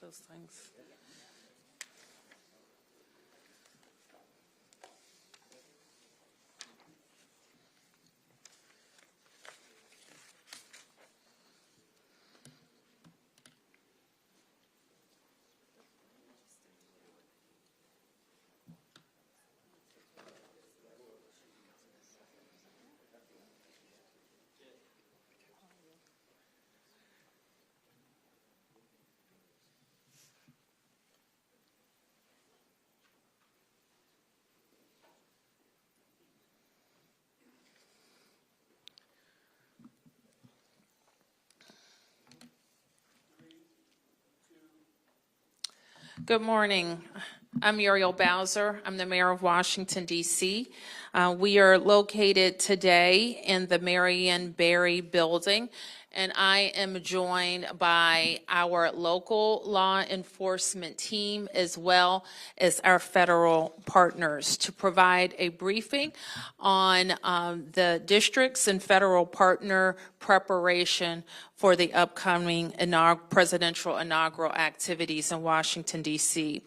those things. Good morning. I'm Muriel Bowser. I'm the mayor of Washington, D.C. We are located today in the Marion Barry building, and I am joined by our local law enforcement team as well as our federal partners to provide a briefing on the districts and federal partner preparation for the upcoming presidential inaugural activities in Washington, D.C.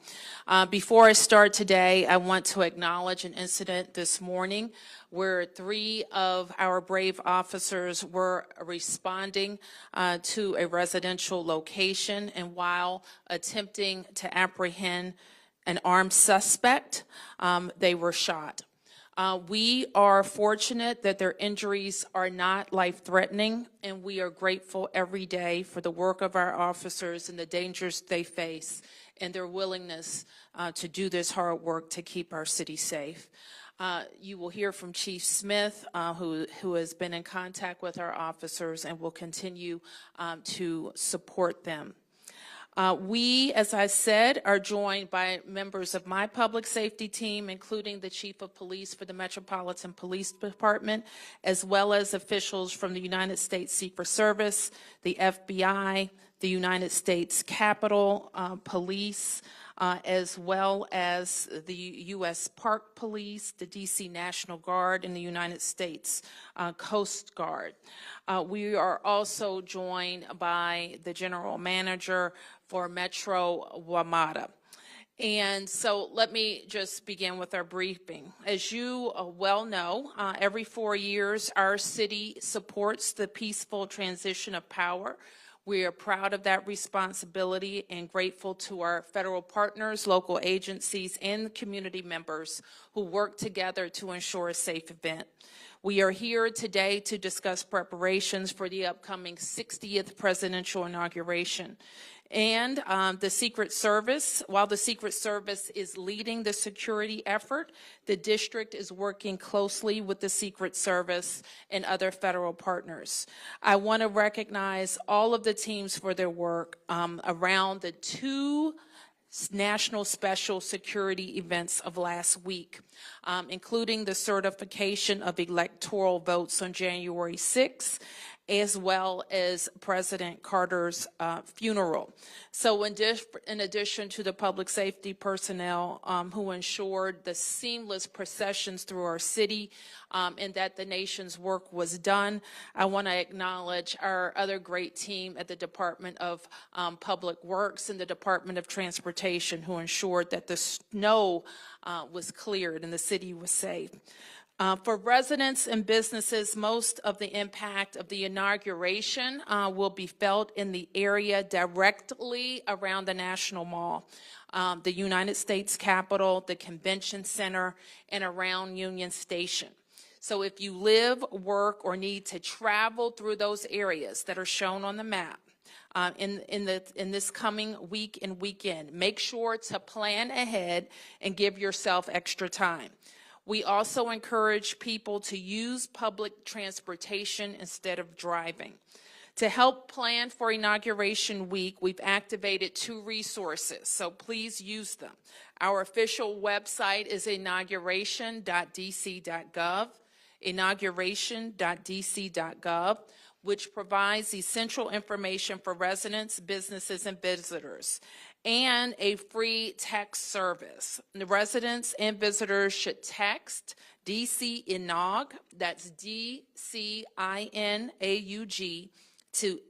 Before I start today, I want to acknowledge an incident this morning where 3 of our brave officers were responding to a residential location, and while attempting to apprehend an armed suspect, they were shot. We are fortunate that their injuries are not life-threatening, and we are grateful every day for the work of our officers and the dangers they face and their willingness to do this hard work to keep our city safe. You will hear from Chief Smith, who has been in contact with our officers and will continue to support them. We, as I said, are joined by members of my public safety team, including the Chief of Police for the Metropolitan Police Department, as well as officials from the United States Secret Service, the FBI, the United States Capitol Police, as well as the U.S. Park Police, the D.C. National Guard, and the United States Coast Guard. We are also joined by the General Manager for Metro WMATA. And so let me just begin with our briefing. As you well know, every 4 years, our city supports the peaceful transition of power. We are proud of that responsibility and grateful to our federal partners, local agencies, and community members who work together to ensure a safe event. We are here today to discuss preparations for the upcoming 60th presidential inauguration. And the Secret Service, while the Secret Service is leading the security effort, the district is working closely with the Secret Service and other federal partners. I want to recognize all of the teams for their work around the 2 national special security events of last week, including the certification of electoral votes on January 6th, as well as President Carter's funeral. So in addition to the public safety personnel who ensured the seamless processions through our city and that the nation's work was done, I want to acknowledge our other great team at the Department of Public Works and the Department of Transportation who ensured that the snow was cleared and the city was safe. For residents and businesses, most of the impact of the inauguration will be felt in the area directly around the National Mall, the United States Capitol, the Convention Center, and around Union Station. So if you live, work, or need to travel through those areas that are shown on the map, in this coming week and weekend, make sure to plan ahead and give yourself extra time. We also encourage people to use public transportation instead of driving. To help plan for Inauguration Week, we've activated 2 resources, so please use them. Our official website is inauguration.dc.gov, inauguration.dc.gov, which provides essential information for residents, businesses, and visitors, and a free text service. The residents and visitors should text DC Inaug, that's DCINAUG, to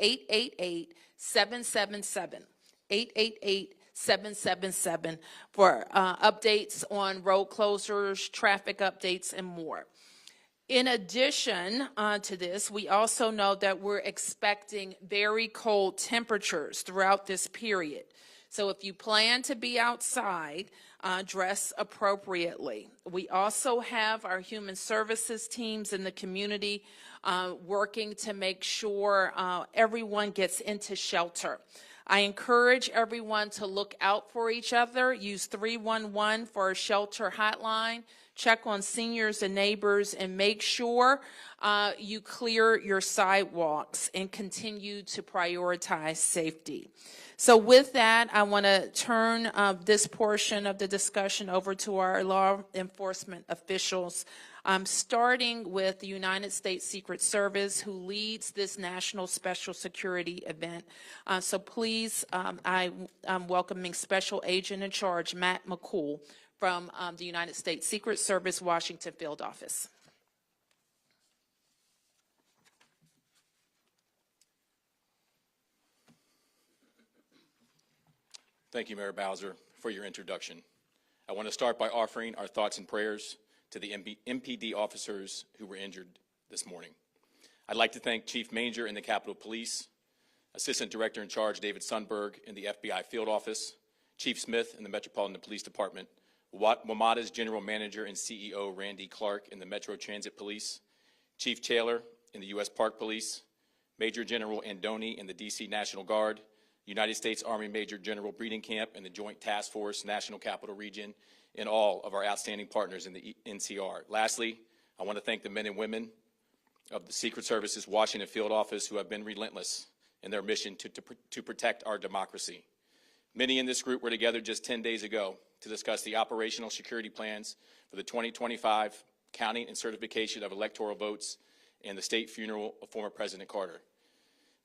888-777. 888-777 for updates on road closures, traffic updates, and more. In addition to this, we also know that we're expecting very cold temperatures throughout this period. So if you plan to be outside, dress appropriately. We also have our human services teams in the community working to make sure everyone gets into shelter. I encourage everyone to look out for each other. Use 311 for a shelter hotline. Check on seniors and neighbors, and make sure you clear your sidewalks and continue to prioritize safety. So with that, I want to turn this portion of the discussion over to our law enforcement officials, starting with the United States Secret Service, who leads this National Special Security event. So please, I'm welcoming Special Agent in Charge, Matt McCool, from the United States Secret Service, Washington Field Office. Thank you, Mayor Bowser, for your introduction. I want to start by offering our thoughts and prayers to the MPD officers who were injured this morning. I'd like to thank Chief Manger in the Capitol Police, Assistant Director in Charge David Sundberg in the FBI Field Office, Chief Smith in the Metropolitan Police Department, WMATA's General Manager and CEO Randy Clark in the Metro Transit Police, Chief Taylor in the U.S. Park Police, Major General Andoni in the D.C. National Guard, United States Army Major General Breeding Camp and the Joint Task Force National Capital Region, and all of our outstanding partners in the NCR. Lastly, I want to thank the men and women of the Secret Service's Washington Field Office who have been relentless in their mission to protect our democracy. Many in this group were together just 10 days ago to discuss the operational security plans for the 2025 counting and certification of electoral votes and the state funeral of former President Carter.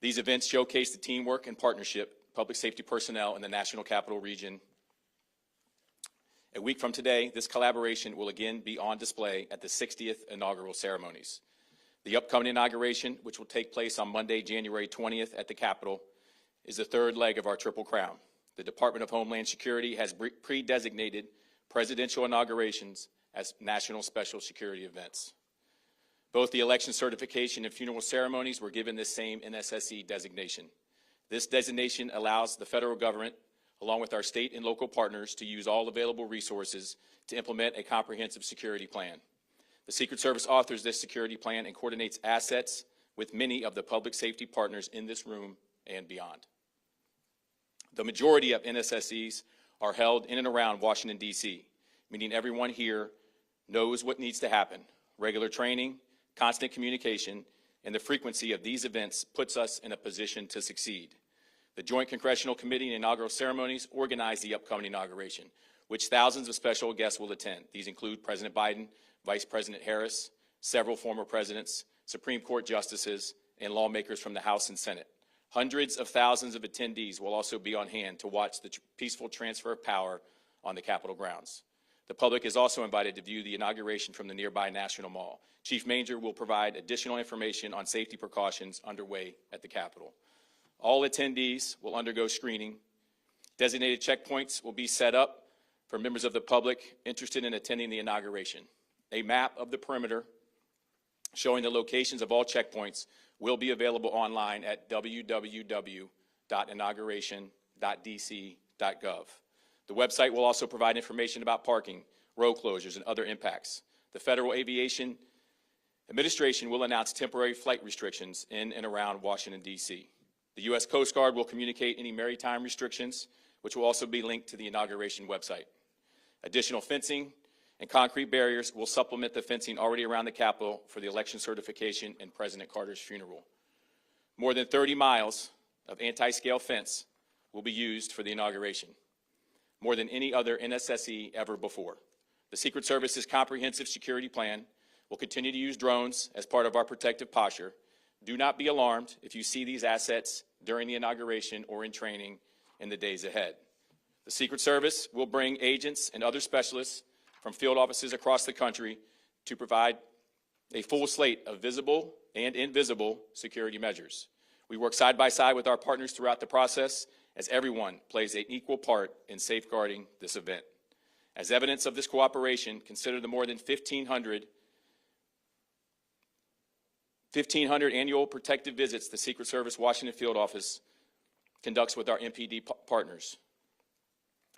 These events showcase the teamwork and partnership of public safety personnel in the National Capital Region. A week from today, this collaboration will again be on display at the 60th inaugural ceremonies. The upcoming inauguration, which will take place on Monday, January 20th at the Capitol, is the third leg of our Triple Crown. The Department of Homeland Security has pre-designated presidential inaugurations as national special security events. Both the election certification and funeral ceremonies were given this same NSSE designation. This designation allows the federal government, along with our state and local partners, to use all available resources to implement a comprehensive security plan. The Secret Service authors this security plan and coordinates assets with many of the public safety partners in this room and beyond. The majority of NSSEs are held in and around Washington, D.C., meaning everyone here knows what needs to happen. Regular training, constant communication, and the frequency of these events puts us in a position to succeed. The Joint Congressional Committee and inaugural ceremonies organize the upcoming inauguration, which thousands of special guests will attend. These include President Biden, Vice President Harris, several former presidents, Supreme Court justices, and lawmakers from the House and Senate. Hundreds of thousands of attendees will also be on hand to watch the peaceful transfer of power on the Capitol grounds. The public is also invited to view the inauguration from the nearby National Mall. Chief Manger will provide additional information on safety precautions underway at the Capitol. All attendees will undergo screening. Designated checkpoints will be set up for members of the public interested in attending the inauguration. A map of the perimeter showing the locations of all checkpoints will be available online at www.inauguration.dc.gov. The website will also provide information about parking, road closures, and other impacts. The Federal Aviation Administration will announce temporary flight restrictions in and around Washington, D.C. The U.S. Coast Guard will communicate any maritime restrictions, which will also be linked to the inauguration website. Additional fencing and concrete barriers will supplement the fencing already around the Capitol for the election certification and President Carter's funeral. More than 30 miles of anti-scale fence will be used for the inauguration, more than any other NSSE ever before. The Secret Service's comprehensive security plan will continue to use drones as part of our protective posture. Do not be alarmed if you see these assets during the inauguration or in training in the days ahead. The Secret Service will bring agents and other specialists from field offices across the country to provide a full slate of visible and invisible security measures. We work side by side with our partners throughout the process, as everyone plays an equal part in safeguarding this event. As evidence of this cooperation, consider the more than 1,500 annual protective visits the Secret Service Washington Field Office conducts with our MPD partners.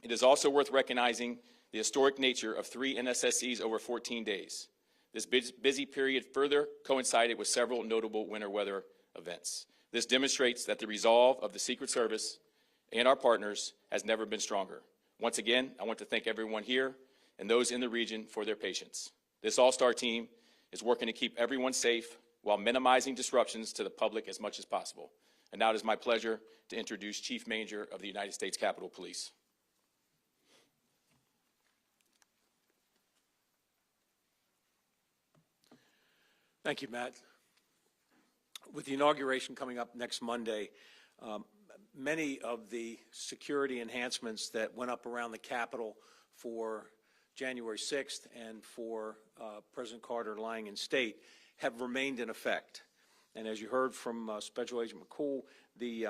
It is also worth recognizing the historic nature of 3 NSSEs over 14 days. This busy period further coincided with several notable winter weather events. This demonstrates that the resolve of the Secret Service and our partners has never been stronger. Once again, I want to thank everyone here and those in the region for their patience. This all-star team is working to keep everyone safe while minimizing disruptions to the public as much as possible. And now it is my pleasure to introduce Chief Manger of the United States Capitol Police. Thank you, Matt. With the inauguration coming up next Monday, many of the security enhancements that went up around the Capitol for January 6th and for President Carter lying in state have remained in effect. And as you heard from Special Agent McCool, the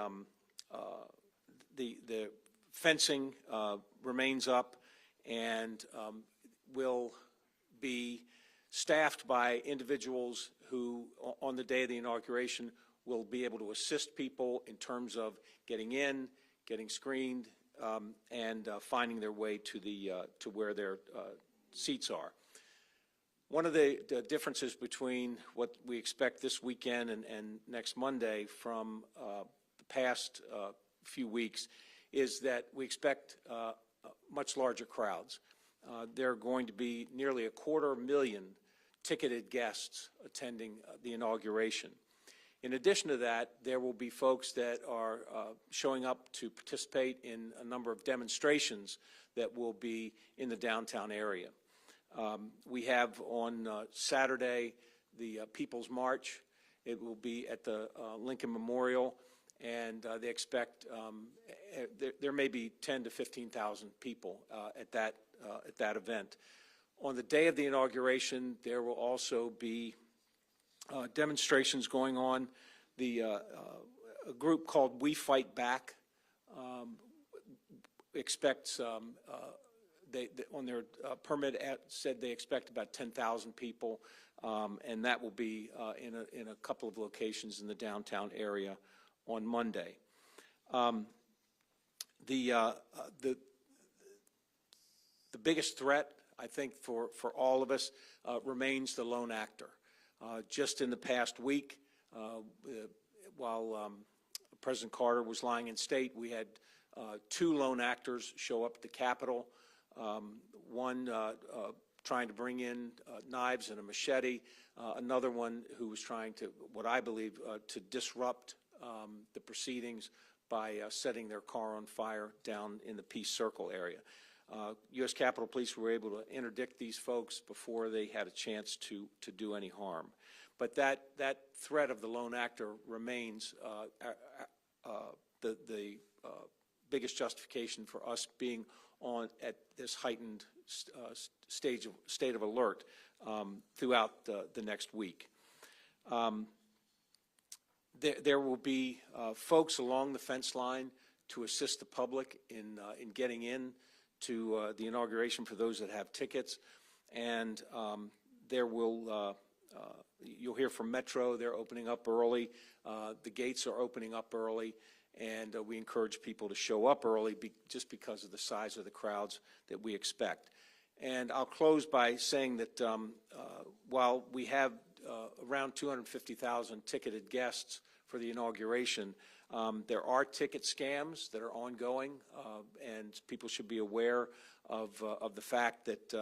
fencing remains up and will be staffed by individuals who, on the day of the inauguration, will be able to assist people in terms of getting in, getting screened, and finding their way to where their seats are. One of the differences between what we expect this weekend and next Monday from the past few weeks is that we expect much larger crowds. There are going to be nearly 250,000 ticketed guests attending the inauguration. In addition to that, there will be folks that are showing up to participate in a number of demonstrations that will be in the downtown area. We have on Saturday the People's March. It will be at the Lincoln Memorial, and they expect there may be 10,000 to 15,000 people at that event. On the day of the inauguration, there will also be demonstrations going on. A group called We Fight Back expects, on their permit said they expect about 10,000 people, and that will be in a couple of locations in the downtown area on Monday. The biggest threat, I think, for all of us remains the lone actor. Just in the past week, while President Carter was lying in state, we had 2 lone actors show up at the Capitol, one trying to bring in knives and a machete, another one who was trying to, what I believe, to disrupt the proceedings by setting their car on fire down in the Peace Circle area. U.S. Capitol Police were able to interdict these folks before they had a chance to do any harm. But that threat of the lone actor remains the biggest justification for us being at this heightened state of alert throughout the next week. There will be folks along the fence line to assist the public in getting in to the inauguration for those that have tickets, and there will you'll hear from Metro. They're opening up early. The gates are opening up early, and we encourage people to show up early just because of the size of the crowds that we expect. And I'll close by saying that while we have around 250,000 ticketed guests for the inauguration, there are ticket scams that are ongoing, and people should be aware of the fact that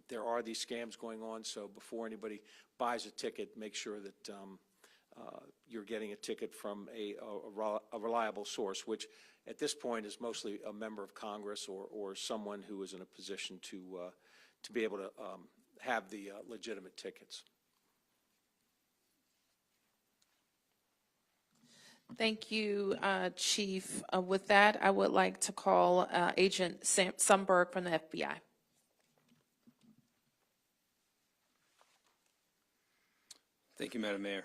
there are these scams going on. So before anybody buys a ticket, make sure that you're getting a ticket from a reliable source, which at this point is mostly a member of Congress or someone who is in a position to be able to have the legitimate tickets. Thank you, Chief. With that, I would like to call Agent Sundberg from the FBI. Thank you, Madam Mayor.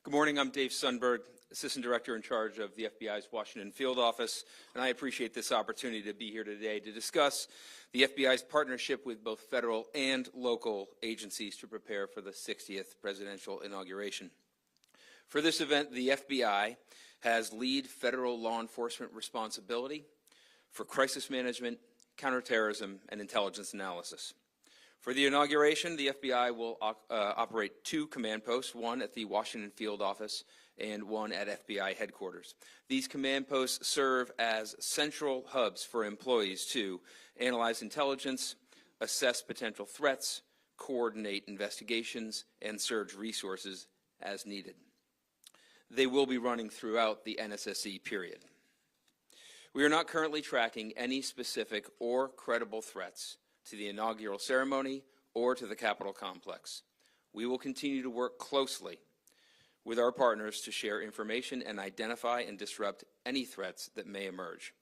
Good morning. I'm Dave Sundberg. Assistant Director in charge of the FBI's Washington Field Office, and I appreciate this opportunity to be here today to discuss the FBI's partnership with both federal and local agencies to prepare for the 60th presidential inauguration. For this event, the FBI has lead federal law enforcement responsibility for crisis management, counterterrorism, and intelligence analysis. For the inauguration, the FBI will operate 2 command posts, one at the Washington Field Office and one at FBI headquarters. These command posts serve as central hubs for employees to analyze intelligence, assess potential threats, coordinate investigations, and surge resources as needed. They will be running throughout the NSSE period. We are not currently tracking any specific or credible threats to the inaugural ceremony or to the Capitol complex. We will continue to work closely with our partners to share information and identify and disrupt any threats that may emerge.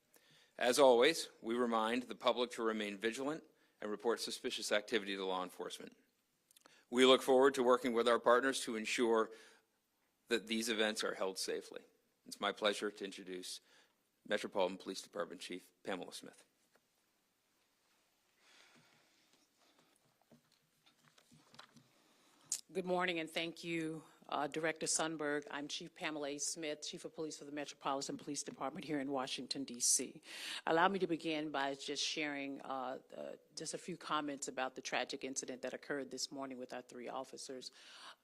As always, we remind the public to remain vigilant and report suspicious activity to law enforcement. We look forward to working with our partners to ensure that these events are held safely. It's my pleasure to introduce Metropolitan Police Department Chief Pamela Smith. Good morning, and thank you, Director Sundberg. I'm Chief Pamela A. Smith, Chief of Police for the Metropolitan Police Department here in Washington, D.C. Allow me to begin by just sharing just a few comments about the tragic incident that occurred this morning with our 3 officers.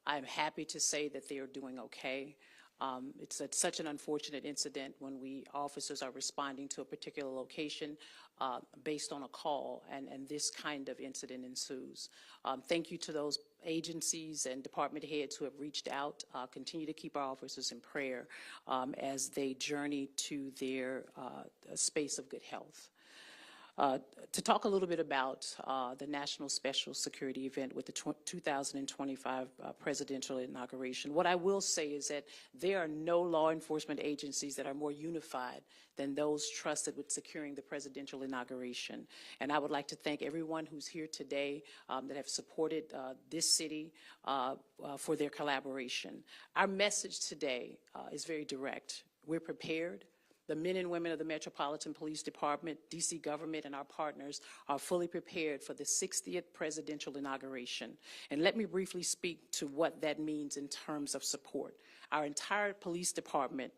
I'm happy to say that they are doing okay. It's such an unfortunate incident when officers are responding to a particular location based on a call, and this kind of incident ensues. Thank you to those agencies and department heads who have reached out. Continue to keep our officers in prayer as they journey to their space of good health. To talk a little bit about the National Special Security event with the 2025 presidential inauguration, what I will say is that there are no law enforcement agencies that are more unified than those trusted with securing the presidential inauguration. And I would like to thank everyone who's here today that have supported this city for their collaboration. Our message today is very direct. We're prepared. The men and women of the Metropolitan Police Department, D.C. government, and our partners are fully prepared for the 60th presidential inauguration. And let me briefly speak to what that means in terms of support. Our entire police department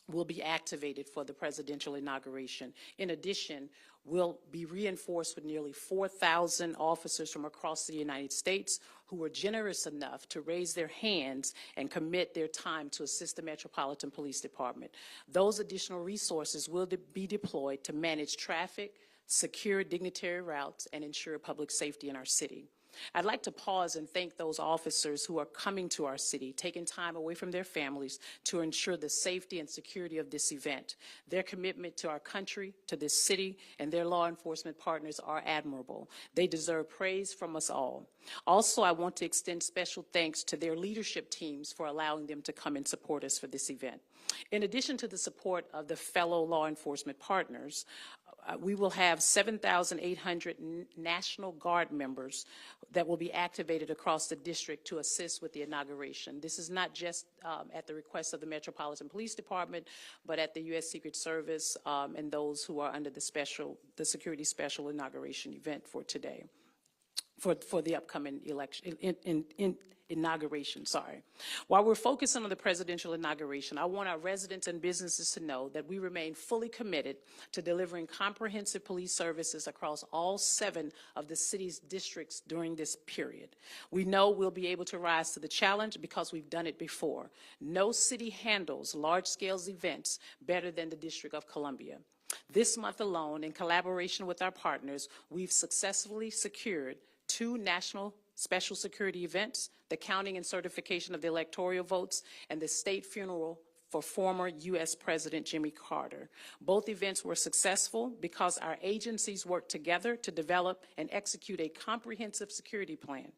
will be activated for the presidential inauguration. In addition, we'll be reinforced with nearly 4,000 officers from across the United States who were generous enough to raise their hands and commit their time to assist the Metropolitan Police Department. Those additional resources will be deployed to manage traffic, secure dignitary routes, and ensure public safety in our city. I'd like to pause and thank those officers who are coming to our city, taking time away from their families to ensure the safety and security of this event. Their commitment to our country, to this city, and their law enforcement partners are admirable. They deserve praise from us all. Also, I want to extend special thanks to their leadership teams for allowing them to come and support us for this event. In addition to the support of the fellow law enforcement partners, we will have 7,800 National Guard members that will be activated across the district to assist with the inauguration. This is not just at the request of the Metropolitan Police Department, but at the U.S. Secret Service and those who are under the Security Special Inauguration event for today, for the upcoming election, inauguration, sorry. While we're focusing on the presidential inauguration, I want our residents and businesses to know that we remain fully committed to delivering comprehensive police services across all 7 of the city's districts during this period. We know we'll be able to rise to the challenge because we've done it before. No city handles large-scale events better than the District of Columbia. This month alone, in collaboration with our partners, we've successfully secured 2 national special security events, the counting and certification of the electoral votes, and the state funeral for former U.S. President Jimmy Carter. Both events were successful because our agencies worked together to develop and execute a comprehensive security plan.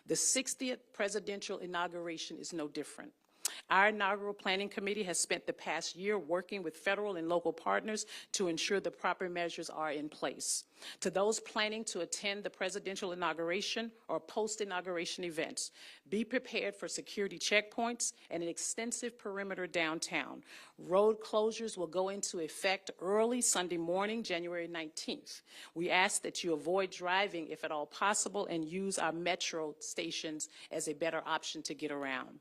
The 60th presidential inauguration is no different. Our inaugural planning committee has spent the past year working with federal and local partners to ensure the proper measures are in place. To those planning to attend the presidential inauguration or post-inauguration events, be prepared for security checkpoints and an extensive perimeter downtown. Road closures will go into effect early Sunday morning, January 19th. We ask that you avoid driving if at all possible and use our metro stations as a better option to get around.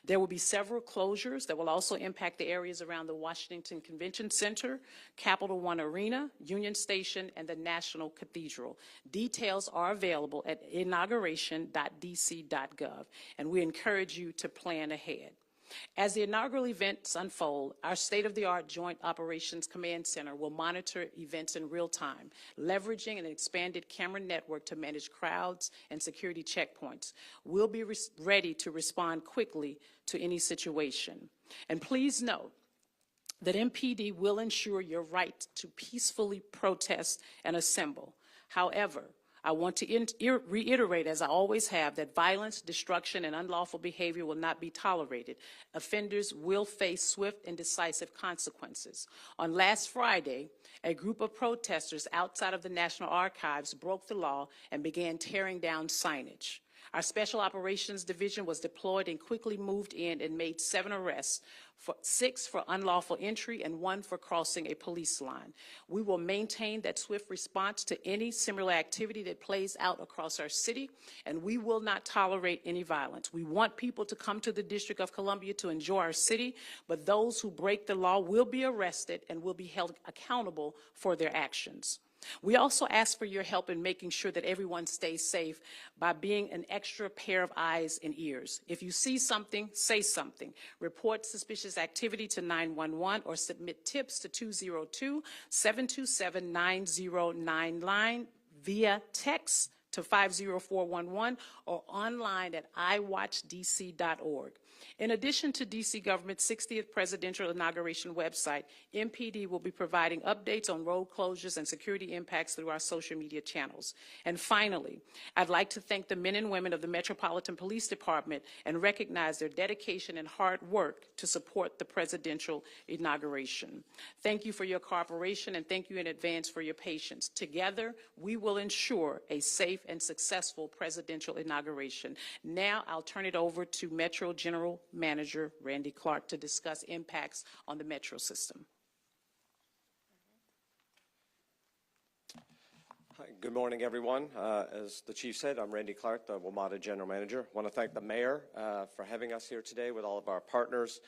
There will be several closures that will also impact the areas around the Washington Convention Center, Capital One Arena, Union Station, and the National Cathedral. Details are available at inauguration.dc.gov, and we encourage you to plan ahead. As the inaugural events unfold, our state-of-the-art Joint Operations Command Center will monitor events in real time, leveraging an expanded camera network to manage crowds and security checkpoints. We'll be ready to respond quickly to any situation. And please note that MPD will ensure your right to peacefully protest and assemble. However, I want to reiterate, as I always have, that violence, destruction, and unlawful behavior will not be tolerated. Offenders will face swift and decisive consequences. On last Friday, a group of protesters outside of the National Archives broke the law and began tearing down signage. Our Special Operations Division was deployed and quickly moved in and made 7 arrests, 6 for unlawful entry and 1 for crossing a police line. We will maintain that swift response to any similar activity that plays out across our city, and we will not tolerate any violence. We want people to come to the District of Columbia to enjoy our city, but those who break the law will be arrested and will be held accountable for their actions. We also ask for your help in making sure that everyone stays safe by being an extra pair of eyes and ears. If you see something, say something. Report suspicious activity to 911 or submit tips to 202-727-9099 via text to 50411 or online at iwatchdc.org. In addition to D.C. government's 60th presidential inauguration website, MPD will be providing updates on road closures and security impacts through our social media channels. And finally, I'd like to thank the men and women of the Metropolitan Police Department and recognize their dedication and hard work to support the presidential inauguration. Thank you for your cooperation, and thank you in advance for your patience. Together, we will ensure a safe and successful presidential inauguration. Now, I'll turn it over to Metro General Manager Randy Clark to discuss impacts on the Metro system. Hi, good morning, everyone. As the Chief said, I'm Randy Clark, the WMATA General Manager. I want to thank the Mayor for having us here today with all of our partners.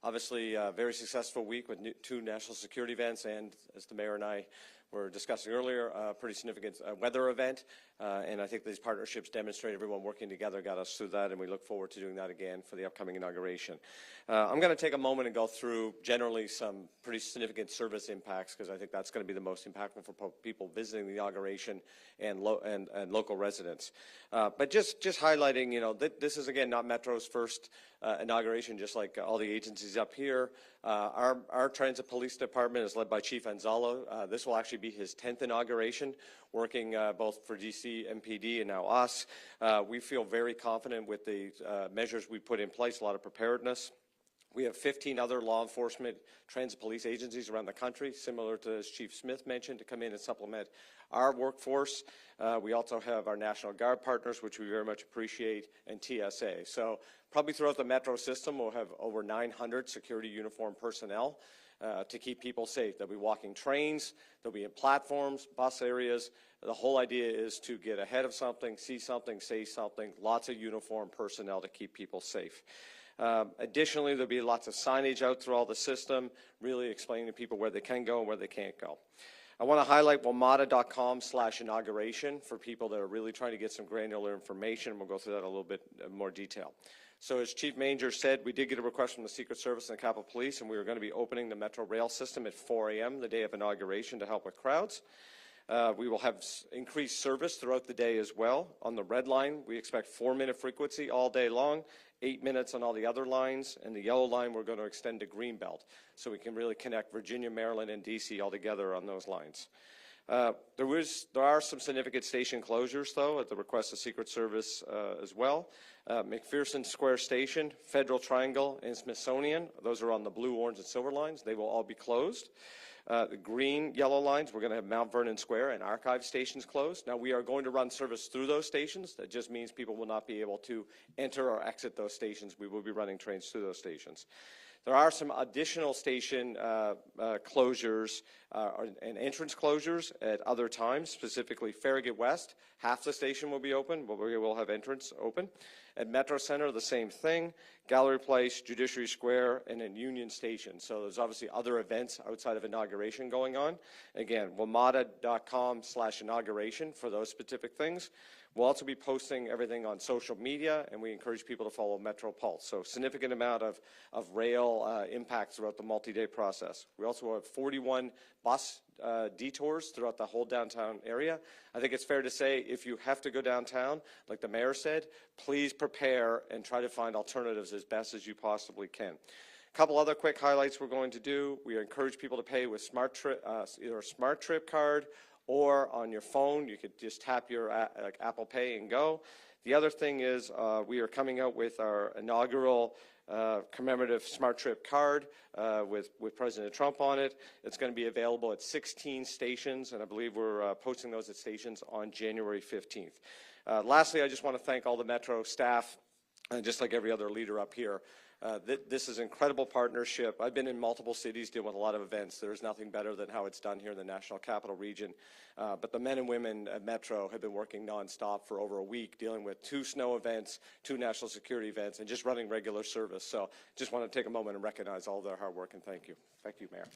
Obviously, a very successful week with 2 national security events, and as the Mayor and I were discussing earlier, a pretty significant weather event, and I think these partnerships demonstrate everyone working together got us through that, and we look forward to doing that again for the upcoming inauguration. I'm going to take a moment and go through generally some pretty significant service impacts, because I think that's going to be the most impactful for people visiting the inauguration and local residents. But just highlighting, you know, this is again not Metro's first inauguration, just like all the agencies up here. Our Transit Police Department is led by Chief Anzalo. This will actually be his 10th inauguration, working both for DC, MPD, and now us. We feel very confident with the measures we put in place, a lot of preparedness. We have 15 other law enforcement transit police agencies around the country, similar to as Chief Smith mentioned, to come in and supplement our workforce. We also have our National Guard partners, which we very much appreciate, and TSA. So probably throughout the Metro system, we'll have over 900 security uniform personnel to keep people safe. They'll be walking trains, they'll be in platforms, bus areas. The whole idea is to get ahead of something, see something, say something, lots of uniform personnel to keep people safe. Additionally, there'll be lots of signage out through all the system, really explaining to people where they can go and where they can't go. I want to highlight WMATA.com/inauguration for people that are really trying to get some granular information. We'll go through that in a little bit more detail. So as Chief Manger said, we did get a request from the Secret Service and the Capitol Police, and we were going to be opening the Metro Rail system at 4 a.m. the day of inauguration to help with crowds. We will have increased service throughout the day as well. On the red line, we expect 4-minute frequency all day long, 8 minutes on all the other lines, and the yellow line we're going to extend to Greenbelt, so we can really connect Virginia, Maryland, and DC all together on those lines. There are some significant station closures, though, at the request of Secret Service as well. McPherson Square Station, Federal Triangle, and Smithsonian, those are on the blue, orange, and silver lines. They will all be closed. The green, yellow lines, we're going to have Mount Vernon Square and Archive stations closed. Now, we are going to run service through those stations. That just means people will not be able to enter or exit those stations. We will be running trains through those stations. There are some additional station closures and entrance closures at other times, specifically Farragut West. Half the station will be open, but we will have entrance open. At Metro Center, the same thing. Gallery Place, Judiciary Square, and in Union Station. So there's obviously other events outside of inauguration going on. Again, WMATA.com/inauguration for those specific things. We'll also be posting everything on social media, and we encourage people to follow Metro Pulse. So significant amount of rail impacts throughout the multi-day process. We also have 41 bus detours throughout the whole downtown area. I think it's fair to say if you have to go downtown, like the mayor said, please prepare and try to find alternatives as best as you possibly can. A couple other quick highlights we're going to do. We encourage people to pay with either a Smart Trip card or on your phone. You could just tap your like Apple Pay and go. The other thing is we are coming out with our inaugural commemorative Smart Trip card with President Trump on it. It's going to be available at 16 stations, and I believe we're posting those at stations on January 15th. Lastly, I just want to thank all the Metro staff, just like every other leader up here. This is an incredible partnership. I've been in multiple cities dealing with a lot of events. There's nothing better than how it's done here in the National Capital Region. But the men and women at Metro have been working nonstop for over a week, dealing with 2 snow events, 2 national security events, and just running regular service. So just want to take a moment and recognize all their hard work, and thank you. Thank you, Mayor.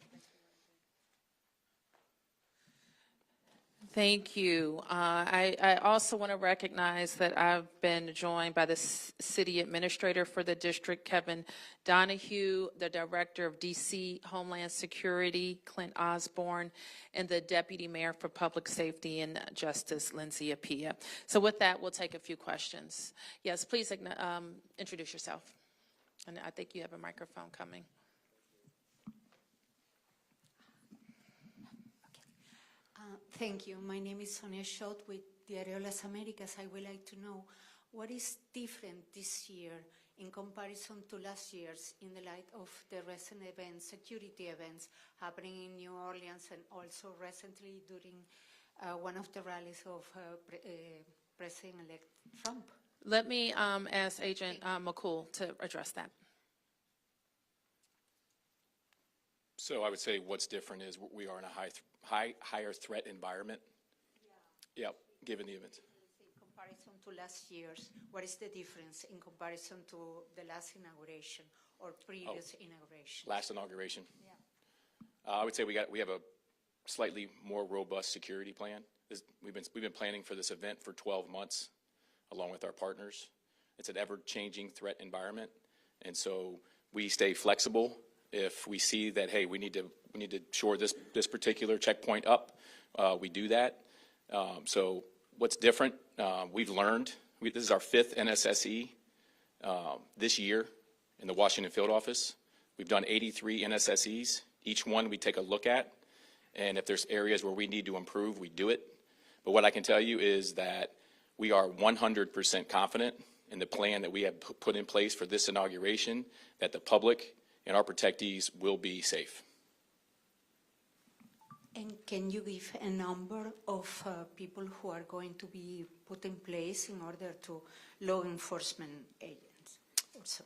Thank you. I also want to recognize that I've been joined by the city administrator for the district, Kevin Donahue, the director of DC Homeland Security, Clint Osborne, and the deputy mayor for public safety and justice, Lindsay Apia. So with that, we'll take a few questions. Yes, please introduce yourself. And I think you have a microphone coming. Thank you. My name is Sonia Schott with Diario Las Americas. I would like to know what is different this year in comparison to last year's in the light of the recent events, security events happening in New Orleans and also recently during one of the rallies of President-elect Trump. Let me ask Agent McCool to address that. So I would say what's different is we are in a higher threat environment. Yeah. Yep, given the events. In comparison to last year's, what is the difference in comparison to the last inauguration or previous inauguration? Last inauguration. Yeah. I would say we have a slightly more robust security plan. We've been planning for this event for 12 months, along with our partners. It's an ever-changing threat environment, and so we stay flexible. If we see that, hey, we need to shore this particular checkpoint up, we do that. So what's different? We've learned. This is our 5th NSSE this year in the Washington field office. We've done 83 NSSEs. Each one we take a look at, and if there's areas where we need to improve, we do it. But what I can tell you is that we are 100% confident in the plan that we have put in place for this inauguration, that the public and our protectees will be safe. And can you give a number of people who are going to be put in place in order to law enforcement agents also?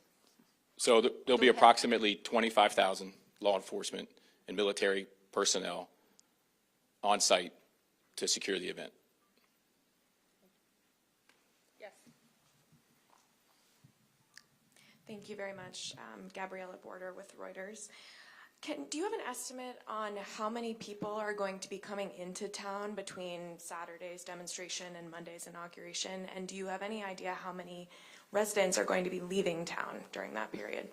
So there'll be approximately 25,000 law enforcement and military personnel on site to secure the event. Thank you very much. Gabriella Border with Reuters. Do you have an estimate on how many people are going to be coming into town between Saturday's demonstration and Monday's inauguration? And do you have any idea how many residents are going to be leaving town during that period?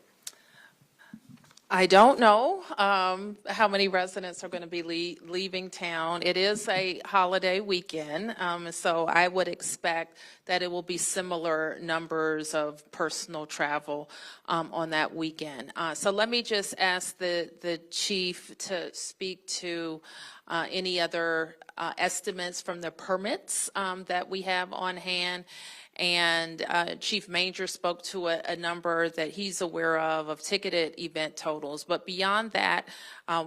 I don't know how many residents are going to be leaving town. It is a holiday weekend, so I would expect that it will be similar numbers of personal travel on that weekend. So let me just ask the chief to speak to any other estimates from the permits that we have on hand. And Chief Manger spoke to a number that he's aware of ticketed event totals. But beyond that,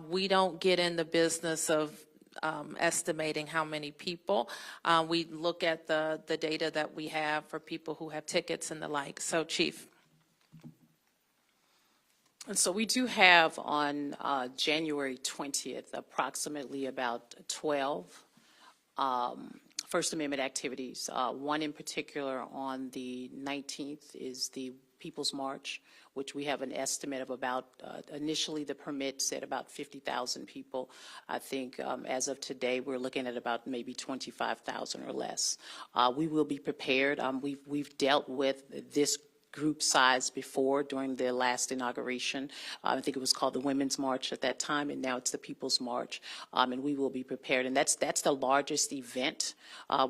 we don't get in the business of estimating how many people. We look at the data that we have for people who have tickets and the like. So, Chief. And so we do have on January 20th approximately about 12 First Amendment activities. One in particular on the 19th is the People's March, which we have an estimate of about, initially the permit said about 50,000 people. I think as of today, we're looking at about maybe 25,000 or less. We will be prepared. We've dealt with this group size before during the last inauguration. I think it was called the Women's March at that time, and now it's the People's March, and we will be prepared. And that's the largest event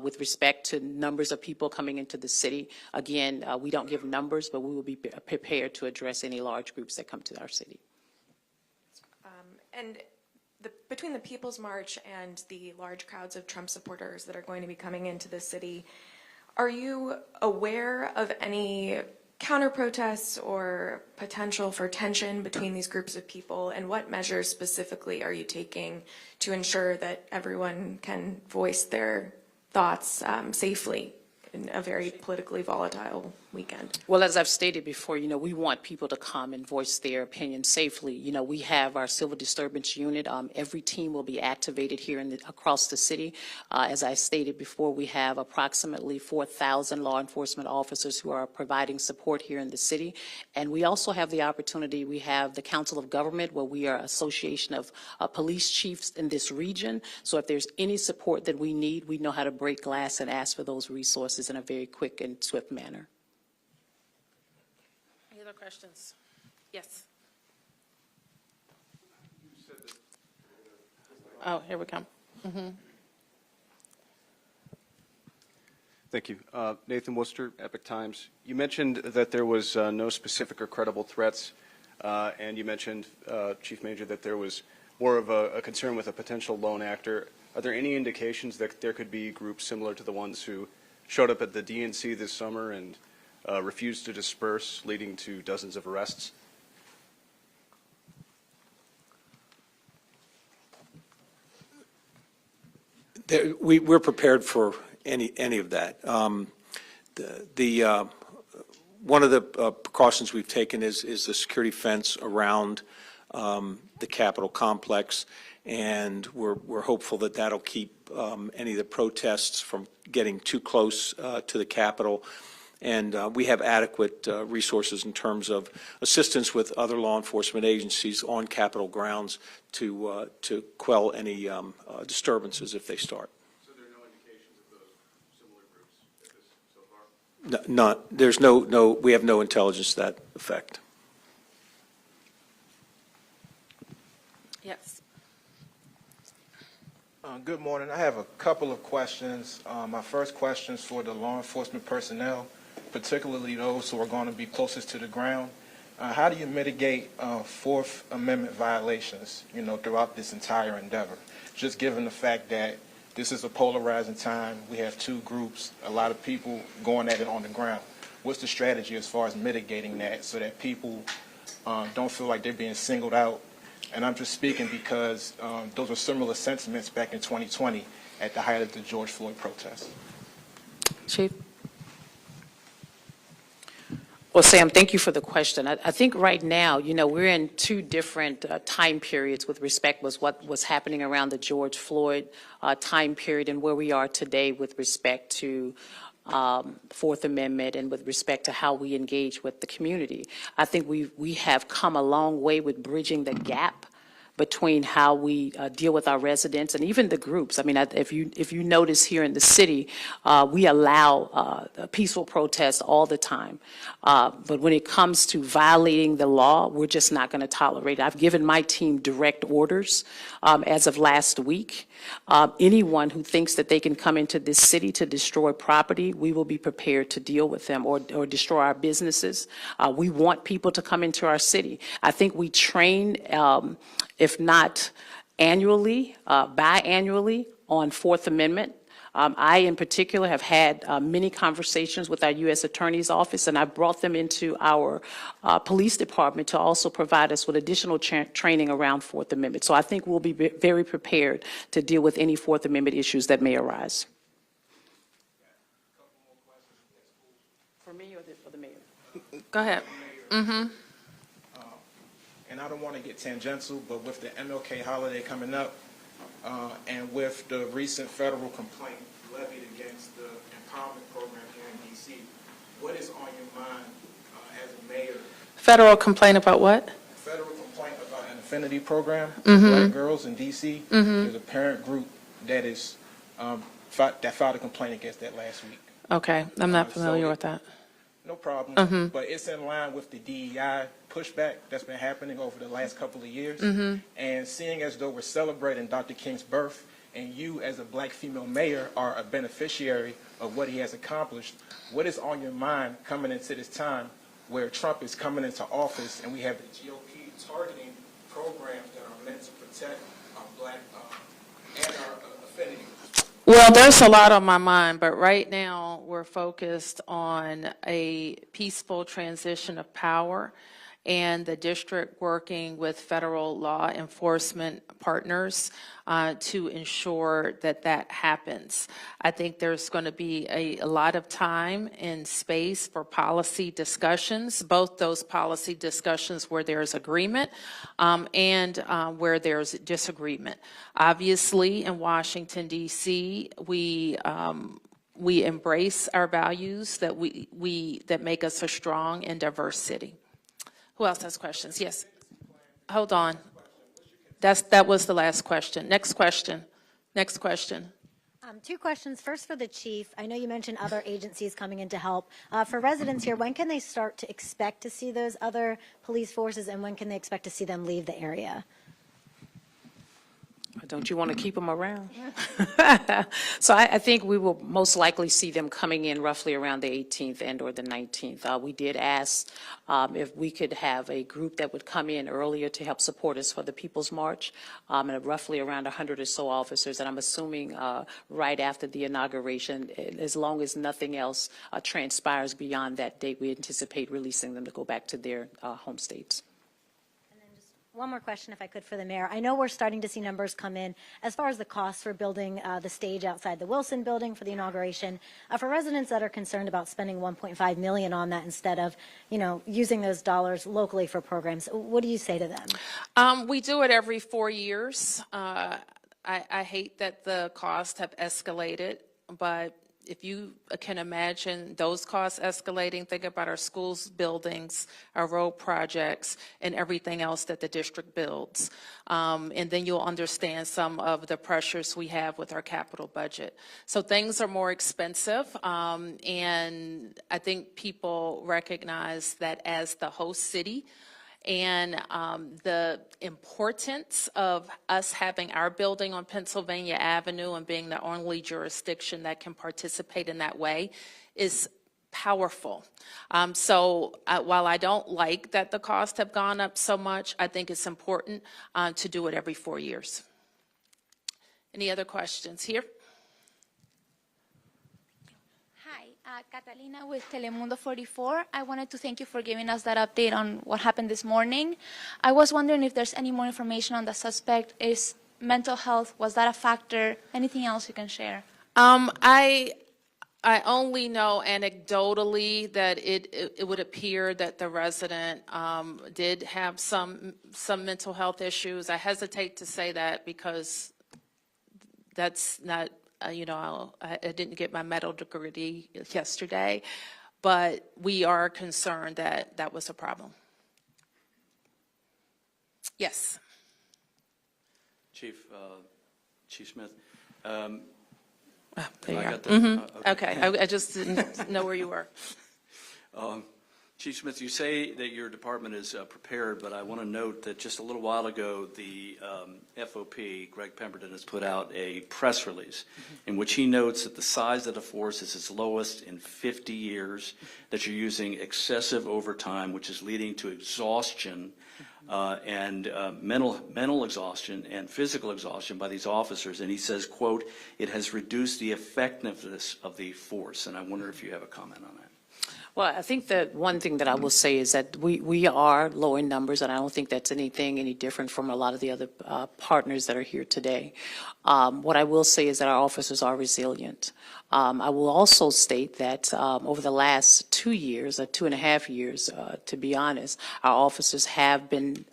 with respect to numbers of people coming into the city. Again, we don't give numbers, but we will be prepared to address any large groups that come to our city. And between the People's March and the large crowds of Trump supporters that are going to be coming into the city, are you aware of any counter-protests or potential for tension between these groups of people, and what measures specifically are you taking to ensure that everyone can voice their thoughts safely in a very politically volatile weekend? Well, as I've stated before, we want people to come and voice their opinion safely. We have our civil disturbance unit. Every team will be activated here across the city. As I stated before, we have approximately 4,000 law enforcement officers who are providing support here in the city. And we also have the opportunity, we have the Council of Government, where we are an association of police chiefs in this region. So if there's any support that we need, we know how to break glass and ask for those resources in a very quick and swift manner. Any other questions? Yes. Oh, here we come. Thank you. Nathan Worcester, Epic Times. You mentioned that there was no specific or credible threats, and you mentioned, Chief Manger, that there was more of a concern with a potential lone actor. Are there any indications that there could be groups similar to the ones who showed up at the DNC this summer and refused to disperse, leading to dozens of arrests? We're prepared for any of that. One of the precautions we've taken is the security fence around the Capitol complex, and we're hopeful that that'll keep any of the protests from getting too close to the Capitol. And we have adequate resources in terms of assistance with other law enforcement agencies on Capitol grounds to quell any disturbances if they start. So there are no indications of those similar groups so far? None. There's no. We have no intelligence to that effect. Yes. Good morning. I have a couple of questions. My first question is for the law enforcement personnel, particularly those who are going to be closest to the ground. How do you mitigate Fourth Amendment violations, throughout this entire endeavor? Just given the fact that this is a polarizing time, we have two groups, a lot of people going at it on the ground. What's the strategy as far as mitigating that so that people don't feel like they're being singled out? And I'm just speaking because those were similar sentiments back in 2020 at the height of the George Floyd protests. Chief? Well, Sam, thank you for the question. I think right now, we're in two different time periods with respect to what was happening around the George Floyd time period and where we are today with respect to Fourth Amendment and with respect to how we engage with the community. I think we have come a long way with bridging the gap between how we deal with our residents and even the groups. I mean, if you notice here in the city, we allow peaceful protests all the time. But when it comes to violating the law, we're just not going to tolerate it. I've given my team direct orders as of last week. Anyone who thinks that they can come into this city to destroy property, we will be prepared to deal with them or destroy our businesses. We want people to come into our city. I think we train, if not annually, biannually on Fourth Amendment. I, in particular, have had many conversations with our U.S. Attorney's Office, and I brought them into our police department to also provide us with additional training around Fourth Amendment. So I think we'll be very prepared to deal with any Fourth Amendment issues that may arise. For me or for the mayor? Go ahead. And I don't want to get tangential, but with the MLK holiday coming up, and with the recent federal complaint levied against the empowerment program here in D.C., what is on your mind as a mayor? Federal complaint about what? Federal complaint about an affinity program for black girls in D.C. There's a parent group that is that filed a complaint against that last week. Okay, I'm not familiar with that. No problem. But it's in line with the DEI pushback that's been happening over the last couple of years. And seeing as though we're celebrating Dr. King's birth, and you as a black female mayor are a beneficiary of what he has accomplished, what is on your mind coming into this time where Trump is coming into office and we have the GOP targeting programs that are meant to protect our black and our affinity? Well, there's a lot on my mind, but right now we're focused on a peaceful transition of power and the district working with federal law enforcement partners to ensure that that happens. I think there's going to be a lot of time and space for policy discussions, both those policy discussions where there's agreement and where there's disagreement. Obviously, in Washington, D.C., we embrace our values that that make us a strong and diverse city. Who else has questions? Yes. Hold on. That was the last question. Next question. Next question. Two questions. First for the chief. I know you mentioned other agencies coming in to help. For residents here, when can they start to expect to see those other police forces, and when can they expect to see them leave the area? Don't you want to keep them around? So I think we will most likely see them coming in roughly around the 18th and or the 19th. We did ask if we could have a group that would come in earlier to help support us for the People's March, and roughly around 100 or so officers. And I'm assuming right after the inauguration, as long as nothing else transpires beyond that date, we anticipate releasing them to go back to their home states. One more question, if I could, for the mayor. I know we're starting to see numbers come in as far as the cost for building the stage outside the Wilson building for the inauguration. For residents that are concerned about spending $1.5 million on that instead of, using those dollars locally for programs, what do you say to them? We do it every 4 years. I hate that the costs have escalated, but if you can imagine those costs escalating, think about our schools, buildings, our road projects, and everything else that the district builds. And then you'll understand some of the pressures we have with our capital budget. So things are more expensive, and I think people recognize that as the host city, and the importance of us having our building on Pennsylvania Avenue and being the only jurisdiction that can participate in that way is powerful. So while I don't like that the costs have gone up so much, I think it's important to do it every 4 years. Any other questions here? Catalina with Telemundo 44. I wanted to thank you for giving us that update on what happened this morning. I was wondering if there's any more information on the suspect. Is mental health, was that a factor? Anything else you can share? I only know anecdotally that it would appear that the resident did have some mental health issues. I hesitate to say that because that's not, I didn't get my medical degree yesterday, but we are concerned that that was a problem. Yes. Chief Smith. There you I go. got the- Okay, I just didn't know where you were. Chief Smith, you say that your department is prepared, but I want to note that just a little while ago, the FOP, Greg Pemberton, has put out a press release in which he notes that the size of the force is its lowest in 50 years, that you're using excessive overtime, which is leading to exhaustion and mental exhaustion and physical exhaustion by these officers. And he says, quote, "It has reduced the effectiveness of the force." And I wonder if you have a comment on that. Well, I think that one thing that I will say is that we are low in numbers, and I don't think that's any different from a lot of the other partners that are here today. What I will say is that our officers are resilient. I will also state that over the last 2 years, or 2.5 years, to be honest, our officers have been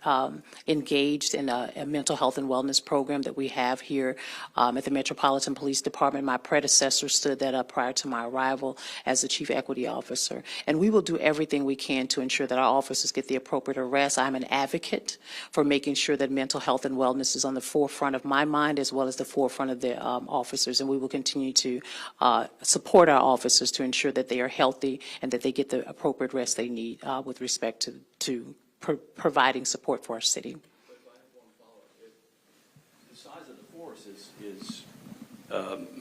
engaged in a mental health and wellness program that we have here at the Metropolitan Police Department. My predecessor stood that up prior to my arrival as the Chief Equity Officer. And we will do everything we can to ensure that our officers get the appropriate arrest. I'm an advocate for making sure that mental health and wellness is on the forefront of my mind as well as the forefront of the officers. And we will continue to support our officers to ensure that they are healthy and that they get the appropriate rest they need with respect to providing support for our city. But I have one follow-up. The size of the force is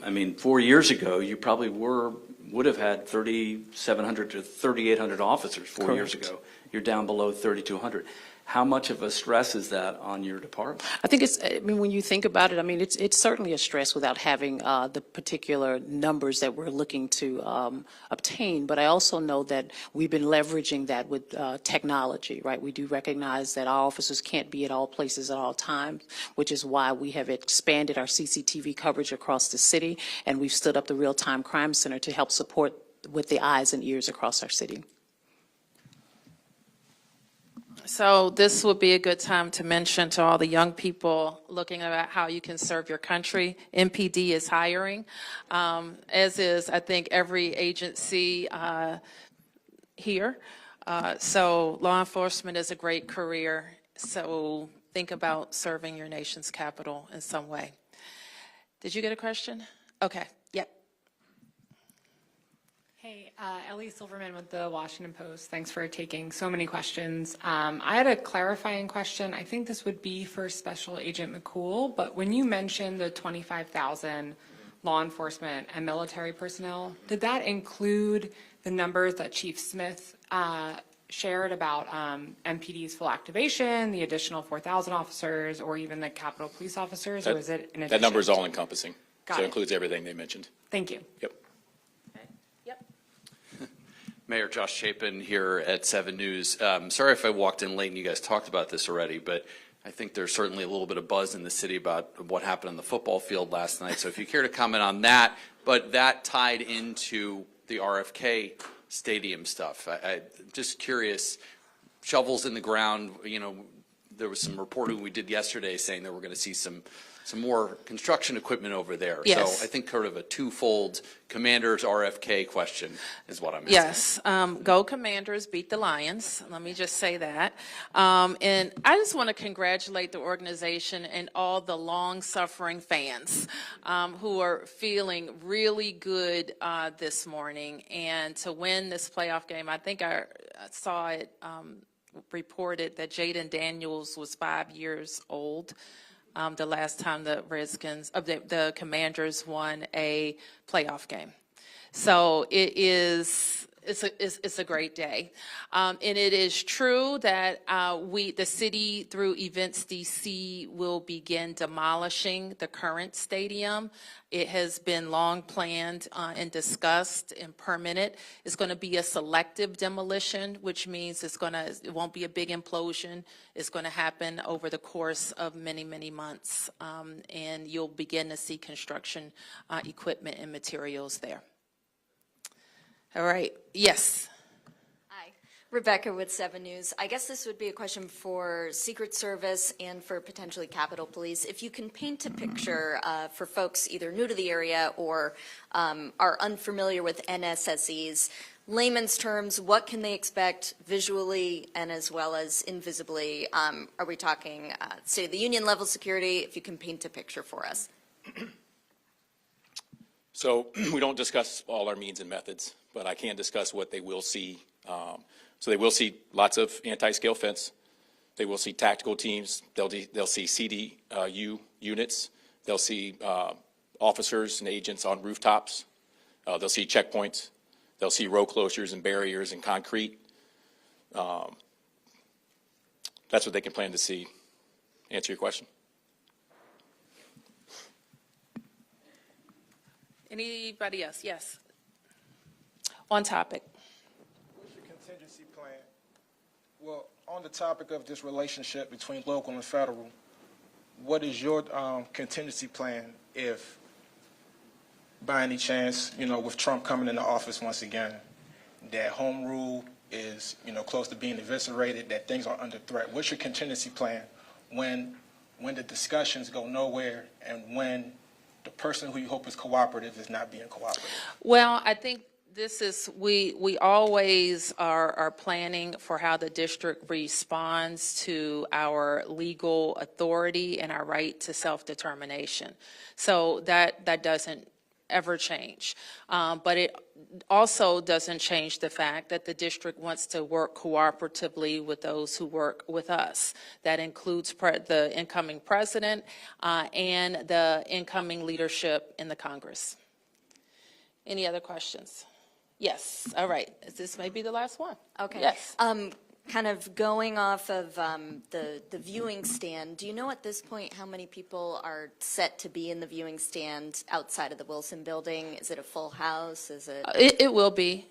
I mean, 4 years ago, you probably would have had 3,700 to 3,800 officers 4 years ago. You're down below 3,200. How much of a stress is that on your department? I think when you think about it, I mean, it's certainly a stress without having the particular numbers that we're looking to obtain. But I also know that we've been leveraging that with technology, right? We do recognize that our officers can't be at all places at all times, which is why we have expanded our CCTV coverage across the city, and we've stood up the Real-Time Crime Center to help support with the eyes and ears across our city. So this would be a good time to mention to all the young people looking at how you can serve your country. MPD is hiring, as is, I think, every agency here. So law enforcement is a great career. So think about serving your nation's capital in some way. Did you get a question? Okay. Yep. Hey, Ellie Silverman with the Washington Post. Thanks for taking so many questions. I had a clarifying question. I think this would be for Special Agent McCool, but when you mentioned the 25,000 law enforcement and military personnel, did that include the numbers that Chief Smith shared about MPD's full activation, the additional 4,000 officers, or even the Capitol Police officers, or is it in addition? That number is all encompassing. Got So it it. includes everything they mentioned. Thank you. Yep. Mayor Josh Chapin here at 7 News. Sorry if I walked in late and you guys talked about this already, but I think there's certainly a little bit of buzz in the city about what happened on the football field last night. So if you care to comment on that, but that tied into the RFK stadium stuff. I just curious, shovels in the ground, you know, there was some reporting we did yesterday saying that we're going to see some more construction equipment over there. Yes. So I think sort of a twofold Commanders RFK question is what I'm asking. Yes, go Commanders, beat the Lions. Let me just say that. And I just want to congratulate the organization and all the long-suffering fans who are feeling really good this morning. And to win this playoff game, I think I saw it reported that Jaden Daniels was 5 years old. The last time the the Commanders won a playoff game. So it's a great day. And it is true that the city through Events DC will begin demolishing the current stadium. It has been long planned and discussed and permitted. It's going to be a selective demolition, which means it won't be a big implosion. It's going to happen over the course of many, many months. And you'll begin to see construction equipment and materials there. All right. Yes. Hi. Rebecca with 7 News. I guess this would be a question for Secret Service and for potentially Capitol Police. If you can paint a picture for folks either new to the area or are unfamiliar with NSSEs, layman's terms, what can they expect visually and as well as invisibly? Are we talking State of the Union level security? If you can paint a picture for us. So we don't discuss all our means and methods, but I can discuss what they will see. So they will see lots of anti-scale fence. They will see tactical teams. They'll see CDU units. They'll see officers and agents on rooftops. They'll see checkpoints. They'll see road closures and barriers and concrete. That's what they can plan to see. Answer your question. Anybody else? Yes. On topic. What's your contingency plan? Well, on the topic of this relationship between local and federal, what is your contingency plan if, by any chance, with Trump coming into office once again, that home rule is, close to being eviscerated, that things are under threat? What's your contingency plan when the discussions go nowhere and when the person who you hope is cooperative is not being cooperative? Well, I think this is, we always are planning for how the district responds to our legal authority and our right to self-determination. So that doesn't ever change. But it also doesn't change the fact that the district wants to work cooperatively with those who work with us. That includes the incoming president and the incoming leadership in the Congress. Any other questions? Yes. All right. This may be the last one. Okay. Yes. Kind of going off of the viewing stand, do you know at this point how many people are set to be in the viewing stand outside of the Wilson building? Is it a full house? Is it? It will be.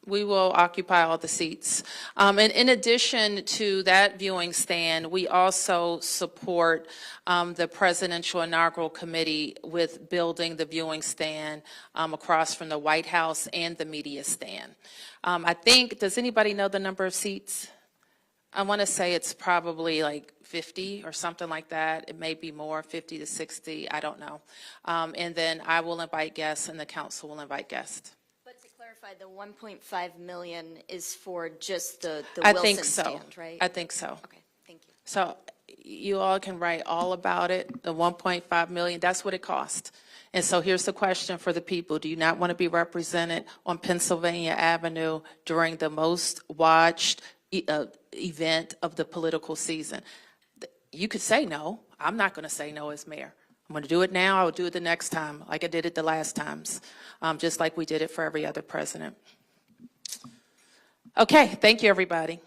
We will occupy all the seats. And in addition to that viewing stand, we also support the Presidential Inaugural Committee with building the viewing stand across from the White House and the media stand. I think, does anybody know the number of seats? I want to say it's probably like 50 or something like that. It may be more, 50 to 60, I don't know. And then I will invite guests and the council will invite guests. But to clarify, the 1.5 million is for just the I Wilson think so. stand, right? I think so. Okay, thank you. So you all can write all about it, the 1.5 million, that's what it cost. And so here's the question for the people. Do you not want to be represented on Pennsylvania Avenue during the most watched event of the political season? You could say no. I'm not going to say no as mayor. I'm going to do it now. I will do it the next time, like I did it the last times, just like we did it for every other president. Okay, thank you, everybody.